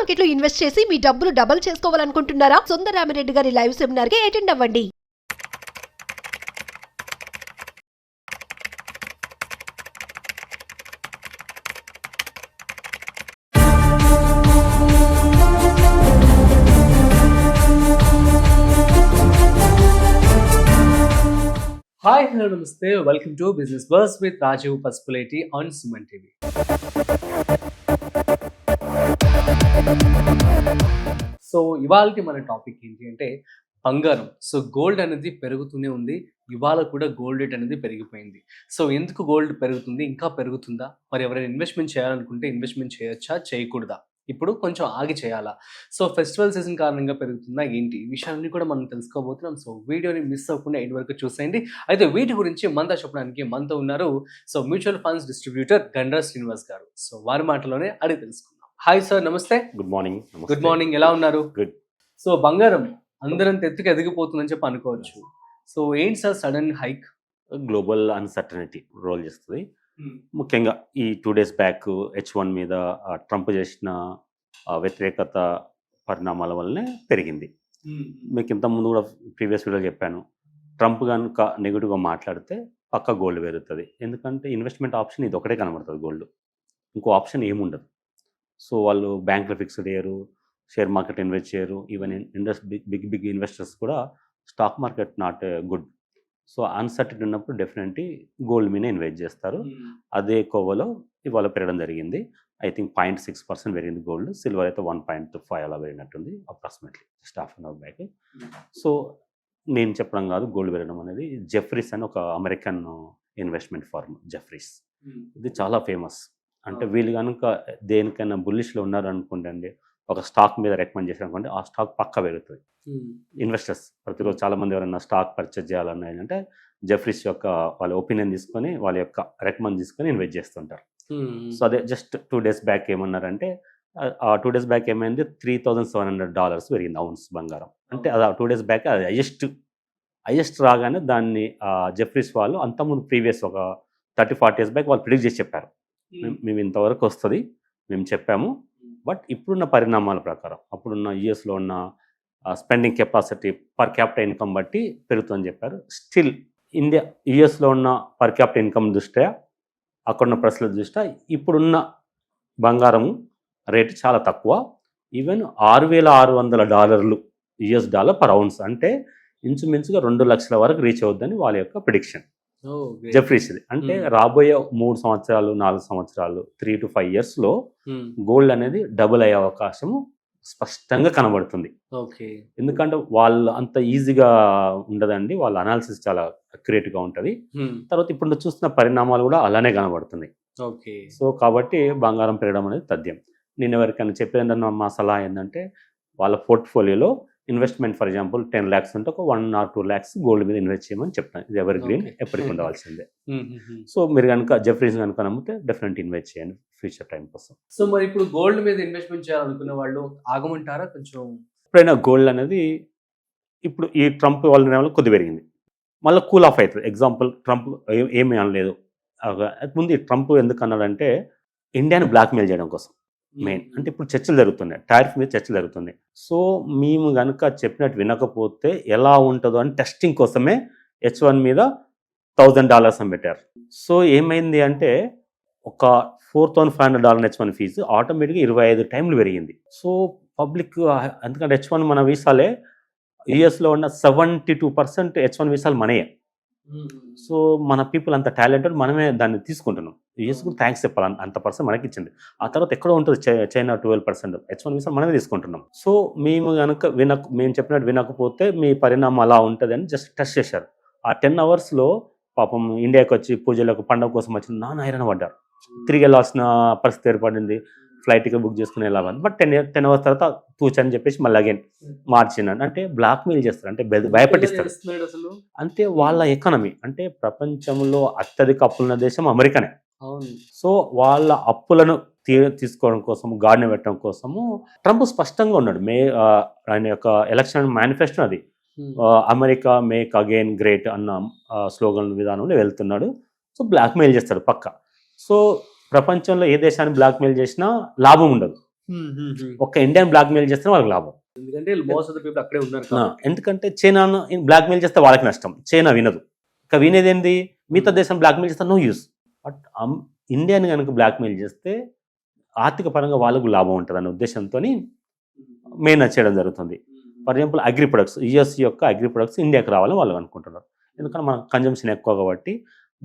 Market లో invest చేసి మీ డబ్బులు డబుల్ చేసుకోవాలనుకుంటున్నారా? సుందరరామిరెడ్డి గారి లైవ్ సెమినార్ కి అటెండ్ అవ్వండి. Hi, hello, namaste. Welcome to Business Buzz with Rajiv Pasupuleti on Suman TV. So ఇవాళకి మన టాపిక్ ఏంటి అంటే బంగారం. సో గోల్డ్ అనేది పెరుగుతూనే ఉంది. ఇవాళ కూడా గోల్డ్ రేట్ అనేది పెరిగిపోయింది. సో ఎందుకు గోల్డ్ పెరుగుతుంది, ఇంకా పెరుగుతుందా, మరి ఎవరైనా ఇన్వెస్ట్మెంట్ చేయాలనుకుంటే ఇన్వెస్ట్మెంట్ చేయొచ్చా, చేయకూడదా, ఇప్పుడు కొంచెం ఆగి చేయాలా, సో ఫెస్టివల్ సీజన్ కారణంగా పెరుగుతుందా ఏంటి, ఈ విషయాలన్నీ కూడా మనం తెలుసుకోబోతున్నాం. సో వీడియోని మిస్ అవ్వకుండా ఎండ్ వరకు చూసేయండి. అయితే వీటి గురించి మనతో చెప్పడానికి మనతో ఉన్నారు so mutual funds distributor Gandra Srinivas గారు. సో వారి మాటలోనే అడిగి తెలుసుకుందాం. హాయ్ సార్, నమస్తే. Good morning. గుడ్ మార్నింగ్, ఎలా ఉన్నారు? గుడ్. సో బంగారం అందరం ఎత్తుకు ఎదిగిపోతుందని చెప్పి అనుకోవచ్చు. సో ఏంటి sir sudden hike? Global uncertainty role చేస్తుంది. ముఖ్యంగా ఈ 2 days బ్యాక్ H1 మీద ట్రంప్ చేసిన వ్యతిరేకత పరిణామాల వల్లనే పెరిగింది. మీకు ఇంత ముందు కూడా ప్రీవియస్ వీడియో చెప్పాను, ట్రంప్ కనుక నెగిటివ్గా మాట్లాడితే పక్క గోల్డ్ పెరుగుతుంది. ఎందుకంటే ఇన్వెస్ట్మెంట్ ఆప్షన్ ఇది ఒకటే కనబడుతుంది, గోల్డ్. ఇంకో ఆప్షన్ ఏముండదు. సో వాళ్ళు బ్యాంకులో ఫిక్స్డ్ చేయరు, షేర్ మార్కెట్ ఇన్వెస్ట్ చేయరు. ఈవెన్ బిగ్ ఇన్వెస్టర్స్ కూడా stock market not good. So uncertain ఉన్నప్పుడు డెఫినెట్లీ గోల్డ్ మీద ఇన్వెస్ట్ చేస్తారు. అదే కోవలో ఇవాళ పెరగడం జరిగింది. ఐ థింక్ 0.6% పెరిగింది గోల్డ్. సిల్వర్ అయితే 1.5 అలా పెరిగినట్టుంది approximately just half an hour back. So నేను చెప్పడం కాదు, గోల్డ్ పెరగడం అనేది జెఫ్రీస్ అని ఒక అమెరికన్ ఇన్వెస్ట్మెంట్ ఫర్మ్. జెఫ్రీస్ ఇది చాలా ఫేమస్. అంటే వీళ్ళు కనుక దేనికైనా బుల్లిష్లో ఉన్నారు అనుకోండి అండి, ఒక స్టాక్ మీద రికమెండ్ చేశారు అనుకోండి, ఆ స్టాక్ పక్కా పెరుగుతుంది. ఇన్వెస్టర్స్ ప్రతిరోజు చాలామంది ఎవరైనా స్టాక్ పర్చేజ్ చేయాలన్నా ఏంటంటే జెఫ్రీస్ యొక్క వాళ్ళ ఒపీనియన్ తీసుకొని వాళ్ళ యొక్క రికమెండ్ తీసుకొని ఇన్వెస్ట్ చేస్తుంటారు. సో అదే జస్ట్ 2 days బ్యాక్ ఏమన్నారంటే, ఆ 2 days బ్యాక్ ఏమైంది, $3,700 పెరిగింది అవున్స్ బంగారం. అంటే అది 2 days బ్యాక్ అది హైయెస్ట్ రాగానే దాన్ని జెఫ్రీస్ వాళ్ళు అంతకుముందు ప్రీవియస్ ఒక 30-40 days బ్యాక్ వాళ్ళు ప్రిడిక్ట్ చేసి చెప్పారు, మేము ఇంతవరకు వస్తుంది మేము చెప్పాము. బట్ ఇప్పుడున్న పరిణామాల ప్రకారం అప్పుడున్న యూఎస్లో ఉన్న spending capacity per capital income బట్టి పెరుగుతుందని చెప్పారు. స్టిల్ ఇండియా యూఎస్లో ఉన్న పర్ క్యాపిటల్ ఇన్కమ్ దృష్ట్యా, అక్కడున్న పరిస్థితుల దృష్ట్యా ఇప్పుడున్న బంగారం రేటు చాలా తక్కువ. ఈవెన్ $6,600 యుఎస్ డాలర్ పర్ అవున్స్, అంటే ఇంచుమించుగా 2 లక్షల వరకు రీచ్ అవుద్దని వాళ్ళ యొక్క ప్రిడిక్షన్ జెఫ్రీస్ ఇది. అంటే రాబోయే 3 సంవత్సరాలు 4 సంవత్సరాలు 3 to 5 yearsలో గోల్డ్ అనేది డబుల్ అయ్యే అవకాశము స్పష్టంగా కనబడుతుంది. ఎందుకంటే వాళ్ళు అంత ఈజీగా ఉండదండి, వాళ్ళ అనాలిసిస్ చాలా అక్యురేట్గా ఉంటుంది. తర్వాత ఇప్పుడు చూస్తున్న పరిణామాలు కూడా అలానే కనబడుతుంది. సో కాబట్టి బంగారం పెరగడం అనేది తథ్యం. నేను ఎవరికైనా చెప్పేదన్నా మా సలహా ఏంటంటే, వాళ్ళ పోర్ట్ఫోలియోలో ఇన్వెస్ట్మెంట్ ఫర్ ఎగ్జాంపుల్ 10 lakhs ఉంటే ఒక 1 or 2 lakhs గోల్డ్ మీద ఇన్వెస్ట్ చేయమని చెప్తాను. ఇది ఎవర్ గ్రీన్, ఎప్పటికి ఉండవలసిందే. సో మీరు కనుక జెఫ్రీస్ కనుక నమ్మితే డెఫినెట్ ఇన్వెస్ట్ చేయండి ఫ్యూచర్ టైం కోసం. సో మరి ఇప్పుడు గోల్డ్ మీద ఇన్వెస్ట్మెంట్ చేయాలనుకునే వాళ్ళు ఆగమంటారా కొంచెం? ఎప్పుడైనా గోల్డ్ అనేది ఇప్పుడు ఈ ట్రంప్ వల్ల కొద్ది పెరిగింది, మళ్ళీ కూల్ ఆఫ్ అవుతుంది. ఎగ్జాంపుల్ ట్రంప్ ఏమీ అనలేదు. ముందు ఈ ట్రంప్ ఎందుకు అన్నాడంటే, ఇండియాని బ్లాక్మెయిల్ చేయడం కోసం మెయిన్. అంటే ఇప్పుడు చర్చలు జరుగుతున్నాయి, టారిఫ్ మీద చర్చలు జరుగుతున్నాయి. సో మేము కనుక చెప్పినట్టు వినకపోతే ఎలా ఉంటుందో అని టెస్టింగ్ కోసమే H1 మీద $1,000 అని పెట్టారు. సో ఏమైంది అంటే, ఒక $4,500 H1 ఫీజు ఆటోమేటిక్గా 25 times పెరిగింది. సో పబ్లిక్, ఎందుకంటే H1 మన వీసాలే, యుఎస్లో ఉన్న 72% H1 వీసాలు మనయే. సో మన పీపుల్ అంత టాలెంటెడ్, మనమే దాన్ని తీసుకుంటున్నాం. యూఎస్ కూడా థ్యాంక్స్ చెప్పాలి, అంత పర్సెంట్ మనకి ఇచ్చింది. ఆ తర్వాత ఎక్కడో ఉంటుంది చైనా 12%, H1 వీసా మనమే తీసుకుంటున్నాం. సో మేము కనుక మేము చెప్పినట్టు వినకపోతే మీ పరిణామం అలా ఉంటుంది అని జస్ట్ టెస్ట్ చేశారు. ఆ 10 hours పాపం ఇండియాకి వచ్చి పూజలకు పండుగ కోసం వచ్చి హైరాణ పడ్డారు. తిరిగి వెళ్ళాల్సిన పరిస్థితి ఏర్పడింది. ఫ్లైట్గా బుక్ చేసుకుని వెళ్ళాలి. బట్ 10 hours తర్వాత తూచని చెప్పేసి మళ్ళీ అగైన్ మార్చినాడు. అంటే బ్లాక్మెయిల్ చేస్తారు, అంటే భయపెట్టిస్తారు. అంటే వాళ్ళ ఎకానమీ, అంటే ప్రపంచంలో అత్యధిక అప్పులున్న దేశం అమెరికానే. సో వాళ్ళ అప్పులను తీసుకోవడం కోసం, గాడిని పెట్టడం కోసము ట్రంప్ స్పష్టంగా ఉన్నాడు. ఆయన యొక్క ఎలక్షన్ మేనిఫెస్టో అది, అమెరికా మేక్ అగైన్ గ్రేట్ అన్న స్లోగన్ విధానంలో వెళ్తున్నాడు. సో బ్లాక్మెయిల్ చేస్తాడు పక్క. సో ప్రపంచంలో ఏ దేశాన్ని బ్లాక్మెయిల్ చేసినా లాభం ఉండదు. ఒక్క ఇండియన్ బ్లాక్మెయిల్ చేస్తే వాళ్ళకి లాభం. ఎందుకంటే మోస్ట్ ఆఫ్ ద పీపుల్ అక్కడే ఉన్నారు కాబట్టి. ఎందుకంటే చైనాను బ్లాక్మెయిల్ చేస్తే వాళ్ళకి నష్టం, చైనా వినదు. ఇక వినేది ఏంది, మిగతా దేశం బ్లాక్మెయిల్ చేస్తే నో యూస్. బట్ ఇండియాని కనుక బ్లాక్మెయిల్ చేస్తే ఆర్థిక పరంగా వాళ్ళకు లాభం ఉంటుంది అనే ఉద్దేశంతో మెయిన్ చేయడం జరుగుతుంది. For example agri products, US యొక్క అగ్రి ప్రొడక్ట్స్ ఇండియాకి రావాలని వాళ్ళు అనుకుంటున్నారు, ఎందుకంటే మన కన్జంప్షన్ ఎక్కువ కాబట్టి.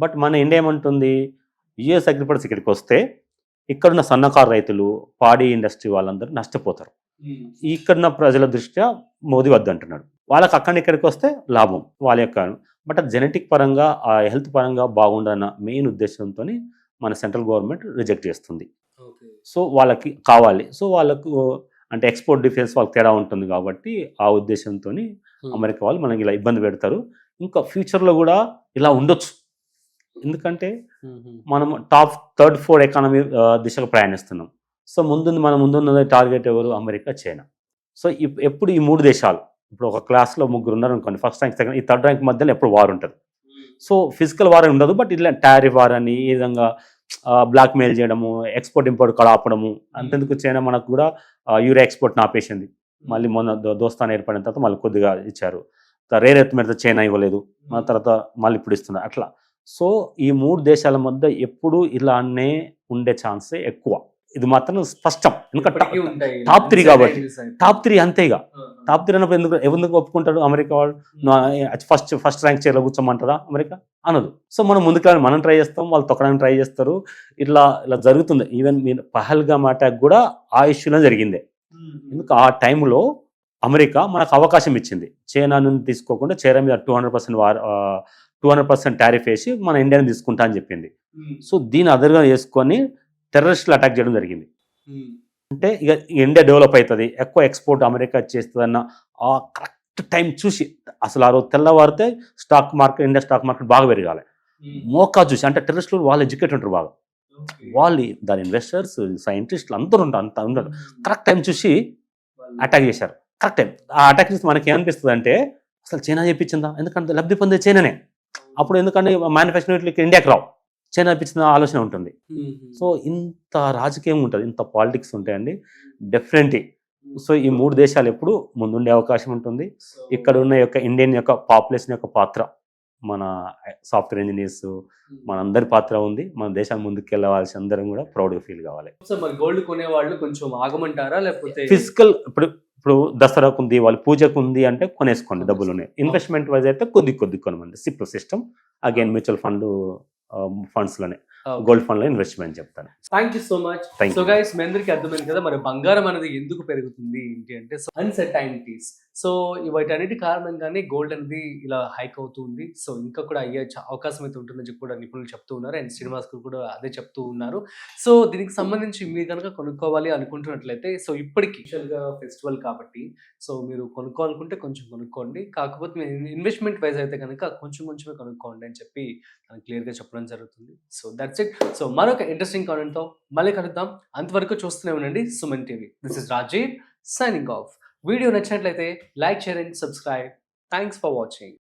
బట్ మన ఇండియా ఏమంటుంది, యుఎస్ అగ్రి ప్రొడక్ట్స్ ఇక్కడికి వస్తే ఇక్కడున్న సన్నకారు రైతులు, పాడి ఇండస్ట్రీ వాళ్ళందరూ నష్టపోతారు. ఇక్కడున్న ప్రజల దృష్ట్యా మోదీ వద్దంటున్నాడు, వాళ్ళకి అక్కడి ఇక్కడికి వస్తే లాభం వాళ్ళ యొక్క. బట్ అది జెనెటిక్ పరంగా, ఆ హెల్త్ పరంగా బాగుండన్న మెయిన్ ఉద్దేశంతో మన సెంట్రల్ గవర్నమెంట్ రిజెక్ట్ చేస్తుంది. సో వాళ్ళకి కావాలి, సో వాళ్ళకు అంటే ఎక్స్పోర్ట్ డిఫెన్స్ వాళ్ళకి తేడా ఉంటుంది కాబట్టి ఆ ఉద్దేశంతో అమెరికా వాళ్ళు మనకి ఇలా ఇబ్బంది పెడతారు. ఇంకా ఫ్యూచర్లో కూడా ఇలా ఉండొచ్చు, ఎందుకంటే మనం టాప్ 3rd 4th ఎకానమీ దిశగా ప్రయాణిస్తున్నాం. సో మన ముందున్న టార్గెట్ ఎవరు, అమెరికా, చైనా. సో ఎప్పుడు ఈ 3 దేశాలు, ఇప్పుడు ఒక క్లాస్లో 3 ఉన్నారు అనుకోండి, ఫస్ట్ ర్యాంక్, సెకండ్, ఈ 3rd ర్యాంక్ మధ్యలో ఎప్పుడు వార్ ఉంటుంది. సో ఫిజికల్ వార్ ఉండదు, బట్ ఇట్లా టారిఫ్ వార్ అని ఈ విధంగా బ్లాక్మెయిల్ చేయడము, ఎక్స్పోర్ట్ ఇంపోర్ట్ కూడా ఆపడము. అంతెందుకు చైనా మనకు కూడా యూరియా ఎక్స్పోర్ట్ని ఆపేసింది. మళ్ళీ మొన్న దోస్తాన్ ఏర్పడిన తర్వాత మళ్ళీ కొద్దిగా ఇచ్చారు. రేర్ ఎర్త్ మీద చైనా ఇవ్వలేదు, మన తర్వాత మళ్ళీ ఇప్పుడు ఇస్తున్నారు అట్లా. సో ఈ 3 దేశాల మధ్య ఎప్పుడు ఇలానే ఉండే ఛాన్సే ఎక్కువ. ఇది మాత్రం స్పష్టం, ఎందుకంటే టాప్ 3 కాబట్టి. టాప్ 3 అంతేగా, టాప్ 3 అన్నప్పుడు ఎందుకు ఒప్పుకుంటాడు అమెరికా వాళ్ళు? ఫస్ట్ ర్యాంక్ చైర్లో కూర్చోమంటారా అమెరికా? అనదు. సో మనం ముందుకు మనం ట్రై చేస్తాం, వాళ్ళు తొక్కడానికి ట్రై చేస్తారు. ఇలా జరుగుతుంది. ఈవెన్ మీరు పహల్గామ్ అటాక్ కూడా ఆ ఇష్యూలో జరిగిందే. ఎందుకు ఆ టైంలో అమెరికా మనకు అవకాశం ఇచ్చింది, చైనా నుండి తీసుకోకుండా చైనా మీద 200% టారిఫ్ వేసి మన ఇండియాని తీసుకుంటా అని చెప్పింది. సో దీన్ని అదర్గా చేసుకొని టెర్రరిస్టులు అటాక్ చేయడం జరిగింది. అంటే ఇక ఇండియా డెవలప్ అవుతుంది, ఎక్కువ ఎక్స్పోర్ట్ అమెరికా చేస్తుంది అన్న ఆ కరెక్ట్ టైం చూసి, అసలు ఆ రోజు తెల్లవారితే ఇండియా స్టాక్ మార్కెట్ బాగా పెరగాలి, మోకా చూసి. అంటే టెర్రరిస్టులు వాళ్ళు ఎడ్యుకేట్ ఉంటారు బాగా, వాళ్ళు దాని ఇన్వెస్టర్స్, సైంటిస్టులు అందరూ ఉంటారు. కరెక్ట్ టైం చూసి అటాక్ చేశారు, కరెక్ట్ టైం. ఆ అటాక్ చేసి మనకి ఏమనిపిస్తుంది అంటే, అసలు చైనా చెప్పించిందా? ఎందుకంటే లబ్ధి పొందే చైనానే. అప్పుడు ఎందుకంటే మ్యానుఫ్యాక్చరింగ్ ఇండియాకి రావు, చైనా ఇప్పించిన ఆలోచన ఉంటుంది. సో ఇంత రాజకీయం ఉంటుంది, ఇంత పాలిటిక్స్ ఉంటాయండి డెఫినెట్లీ. సో ఈ 3 దేశాలు ఎప్పుడు ముందుండే అవకాశం ఉంటుంది. ఇక్కడ ఉన్న ఇండియన్ యొక్క పాపులేషన్ యొక్క పాత్ర, మన సాఫ్ట్వేర్ ఇంజనీర్స్, మనందరి పాత్ర ఉంది. మన దేశాన్ని ముందుకు వెళ్ళవలసి అందరం కూడా ప్రౌడ్గా ఫీల్ కావాలి. సో మరి గోల్డ్ కొనే వాళ్ళు కొంచెం ఆగమంటారా, లేకపోతే ఫిజికల్ ఇప్పుడు దసరాకు ఉంది, వాళ్ళు పూజకు ఉంది అంటే కొనేసుకోండి, డబ్బులు ఉన్నాయి. ఇన్వెస్ట్మెంట్ వైజ్ అయితే కొద్ది కొనమండి. సిప్ సిస్టమ్, అగైన్ మ్యూచువల్ ఫండ్స్లోనే, గోల్డ్ ఫండ్లో ఇన్వెస్ట్మెంట్ చెప్తాను. Thank you so much. So guys, మీ అందరికీ అర్థమైంది కదా మరి బంగారం అనేది ఎందుకు పెరుగుతుంది ఏంటి అంటే, అన్సర్టైనిటీస్. సో వీటన్నిటి కారణంగానే గోల్డ్ అనేది ఇలా హైక్ అవుతుంది. సో ఇంకా కూడా అయ్యే అవకాశం అయితే ఉంటుందని చెప్పి కూడా నిపుణులు చెప్తూ ఉన్నారు, అండ్ శ్రీనివాస్ కూడా అదే చెప్తూ ఉన్నారు. సో దీనికి సంబంధించి మీరు కనుక కొనుక్కోవాలి అనుకుంటున్నట్లయితే, సో ఇప్పటికి స్పెషల్గా ఫెస్టివల్ కాబట్టి సో మీరు కొనుక్కోవాలనుకుంటే కొంచెం కొనుక్కోండి, కాకపోతే మీరు ఇన్వెస్ట్మెంట్ వైజ్ అయితే కనుక కొంచెమే కొనుక్కోండి అని చెప్పి క్లియర్గా చెప్పడం జరుగుతుంది. So that's it. సో మరొక ఇంట్రెస్టింగ్ కామెంట్తో మళ్ళీ కలుద్దాం. అంతవరకు చూస్తూనే ఉండండి Suman TV. This is Rajiv signing off. Video నచ్చినట్లయితే like, share and subscribe. Thanks for watching.